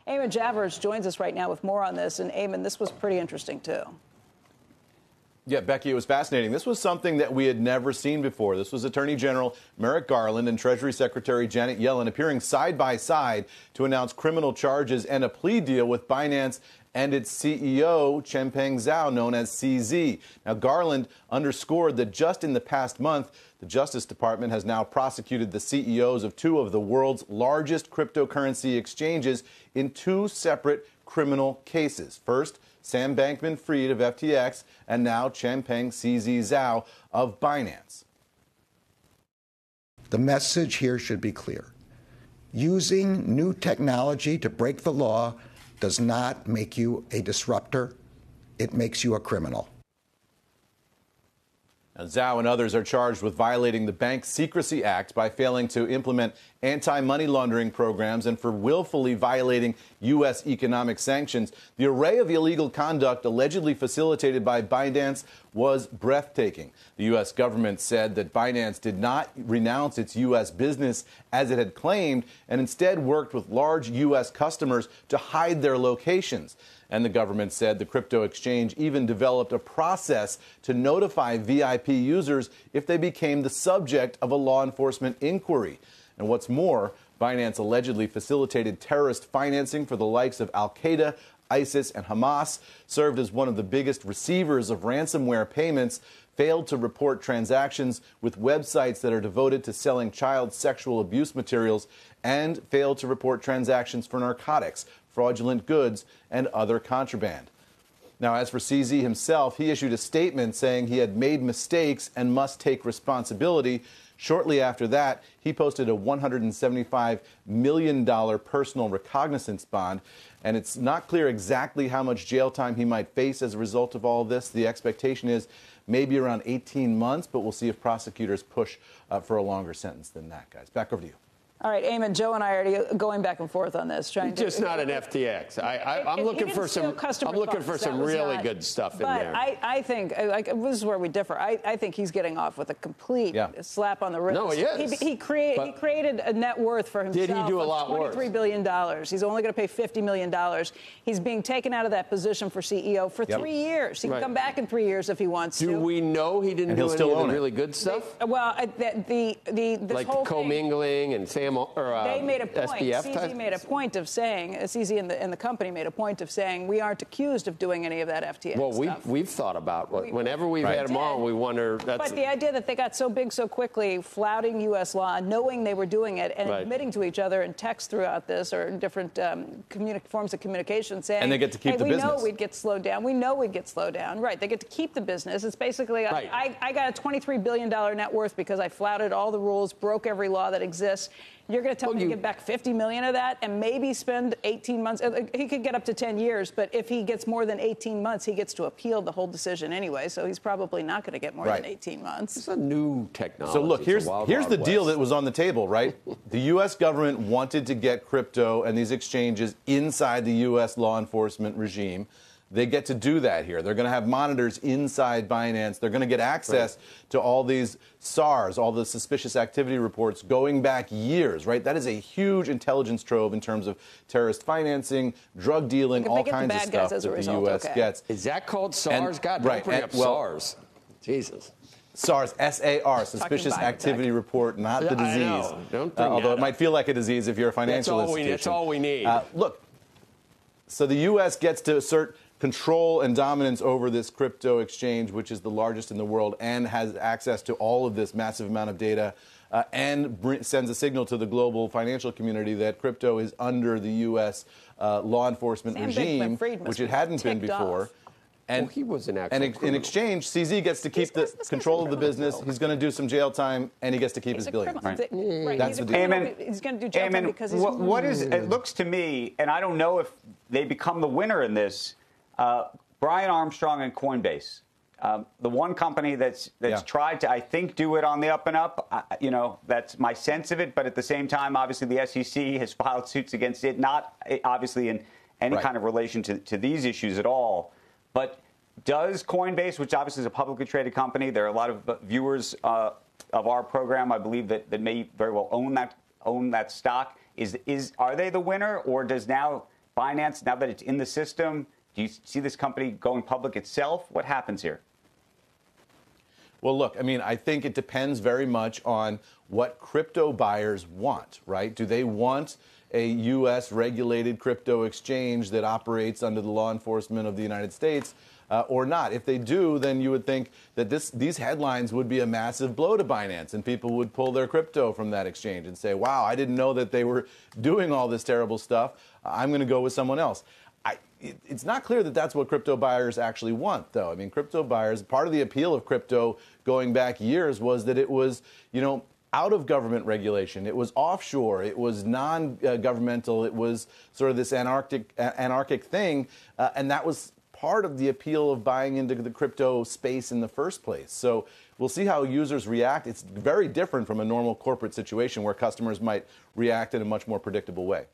Eamon Javers joins us right now with more on this. And Eamon, this was pretty interesting, too. Yeah, Becky, it was fascinating. This was something that we had never seen before. This was Attorney General Merrick Garland and Treasury Secretary Janet Yellen appearing side by side to announce criminal charges and a plea deal with Binance and its CEO, Changpeng Zhao, known as CZ. Now, Garland underscored that just in the past month, the Justice Department has now prosecuted the CEOs of two of the world's largest cryptocurrency exchanges in two separate criminal cases. First, Sam Bankman-Fried of FTX, and now Changpeng CZ Zhao of Binance. The message here should be clear. Using new technology to break the law does not make you a disruptor. It makes you a criminal. Now, Zhao and others are charged with violating the Bank Secrecy Act by failing to implement anti-money laundering programs and for willfully violating U.S. economic sanctions. The array of illegal conduct allegedly facilitated by Binance was breathtaking. The U.S. government said that Binance did not renounce its U.S. business as it had claimed and instead worked with large U.S. customers to hide their locations. And the government said the crypto exchange even developed a process to notify VIP users if they became the subject of a law enforcement inquiry. And what's more, Binance allegedly facilitated terrorist financing for the likes of Al-Qaeda, ISIS, and Hamas, served as one of the biggest receivers of ransomware payments, failed to report transactions with websites that are devoted to selling child sexual abuse materials, and failed to report transactions for narcotics, fraudulent goods, and other contraband. Now, as for CZ himself, he issued a statement saying he had made mistakes and must take responsibility. Shortly after that, he posted a $175 million personal recognizance bond, and it's not clear exactly how much jail time he might face as a result of all this. The expectation is maybe around 18 months, but we'll see if prosecutors push for a longer sentence than that, guys. Back over to you. All right, Eamon, Joe and I are already going back and forth on this. Just not an FTX. I'm looking for some really good stuff in there. But I think, this is where we differ. I think he's getting off with a complete slap on the wrist. No, he is. He created a net worth for himself. Did he do a lot worse? $23 billion. He's only going to pay $50 million. He's being taken out of that position for CEO for 3 years. He can come back in 3 years if he wants to. Do we know he didn't do any of the really good stuff? This whole commingling and Sam. They made a point. CZ made a point of saying, CZ and the company made a point of saying, we aren't accused of doing any of that FTX stuff. Well, we've thought about whenever we've had them on, we wonder. But the idea that they got so big so quickly, flouting U.S. law, knowing they were doing it, and admitting to each other in text throughout this or in different forms of communication, saying, and they get to keep the business. We know we'd get slowed down. We know we'd get slowed down. Right. They get to keep the business. It's basically, I got a $23 billion net worth because I flouted all the rules, broke every law that exists. You're going to tell me to get back $50 million of that and maybe spend 18 months. He could get up to 10 years, but if he gets more than 18 months, he gets to appeal the whole decision anyway. So he's probably not going to get more than 18 months. It's a new technology. So look, here's the deal that was on the table, right? The U.S. government wanted to get crypto and these exchanges inside the U.S. law enforcement regime. They get to do that here. They're going to have monitors inside Binance. They're going to get access to all these SARs, all the suspicious activity reports going back years, right? That is a huge intelligence trove in terms of terrorist financing, drug dealing, all kinds of stuff that the U.S. gets. Is that called SARs? God, don't bring up SARS. Jesus. SARS, S-A-R, Suspicious Activity Report, not the disease. Don't bring although it might feel like a disease if you're a financial institution. That's all we need. Look, so the U.S. gets to assert control and dominance over this crypto exchange, which is the largest in the world, and has access to all of this massive amount of data, and sends a signal to the global financial community that crypto is under the U.S. Law enforcement regime, which it hadn't been before. And he was an in exchange, CZ gets to keep the control of the business. He's going to do some jail time, and he gets to keep his billions. Right. That's the deal. Eamon, he's going to do jail time because he's... What is it looks to me, and I don't know if they become the winner in this, Brian Armstrong and Coinbase, the one company that's tried to, I think, do it on the up and up. That's my sense of it. But at the same time, obviously, the SEC has filed suits against it, not obviously in any kind of relation to these issues at all. But does Coinbase, which obviously is a publicly traded company, there are a lot of viewers of our program, I believe, that may very well own that stock. Are they the winner, or does now Binance, now that it's in the system, do you see this company going public itself? What happens here? Well, look, I mean, I think it depends very much on what crypto buyers want, right? Do they want a U.S. regulated crypto exchange that operates under the law enforcement of the United States or not? If they do, then you would think that these headlines would be a massive blow to Binance, and people would pull their crypto from that exchange and say, wow, I didn't know that they were doing all this terrible stuff. I'm going to go with someone else. It's not clear that that's what crypto buyers actually want, though. I mean, crypto buyers, part of the appeal of crypto going back years was that it was, out of government regulation. It was offshore. It was non-governmental. It was sort of this anarchic thing. And that was part of the appeal of buying into the crypto space in the first place. So we'll see how users react. It's very different from a normal corporate situation where customers might react in a much more predictable way.